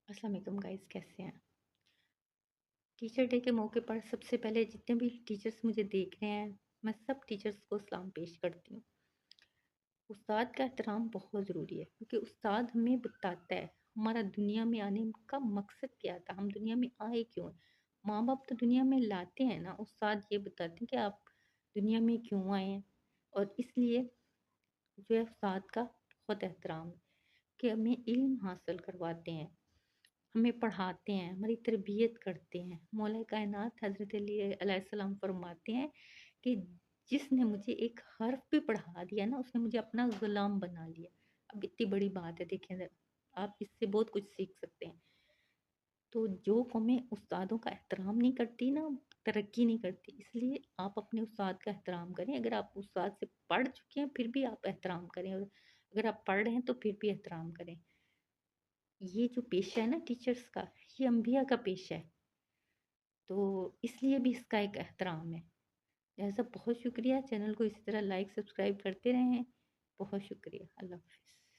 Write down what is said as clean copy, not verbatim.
अस्सलाम वालेकुम गाइस, कैसे हैं? टीचर डे के मौके पर सबसे पहले जितने भी टीचर्स मुझे देख रहे हैं, मैं सब टीचर्स को सलाम पेश करती हूँ। उस्ताद का एहतराम बहुत ज़रूरी है क्योंकि उस्ताद हमें बताता है हमारा दुनिया में आने का मकसद क्या था, हम दुनिया में आए क्यों हैं। माँ बाप तो दुनिया में लाते हैं ना, उस्ताद ये बताते हैं कि आप दुनिया में क्यों आए हैं। और इसलिए जो है उस्ताद का बहुत एहतराम है कि हमें इल्म हासिल करवाते हैं, हमें पढ़ाते हैं, हमारी तरबियत करते हैं। मौला कायनात हज़रत अली अलैहिस्सलाम फरमाते हैं कि जिसने मुझे एक हर्फ भी पढ़ा दिया ना, उसने मुझे अपना गुलाम बना लिया। अब इतनी बड़ी बात है, देखें ज़रा, आप इससे बहुत कुछ सीख सकते हैं। तो जो कौमें उस्तादों का एहतराम नहीं करती ना, तरक्की नहीं करती। इसलिए आप अपने उस्ताद का एहतराम करें। अगर आप उस्ताद से पढ़ चुके हैं, फिर भी आप एहतराम करें, और अगर आप पढ़ रहे हैं, तो फिर भी एहतराम करें। ये जो पेशा है ना टीचर्स का, ये अंबिया का पेशा है, तो इसलिए भी इसका एक एहतराम है। लिहाज़ा बहुत शुक्रिया, चैनल को इसी तरह लाइक सब्सक्राइब करते रहें। बहुत शुक्रिया, अल्लाह हाफ़िज़।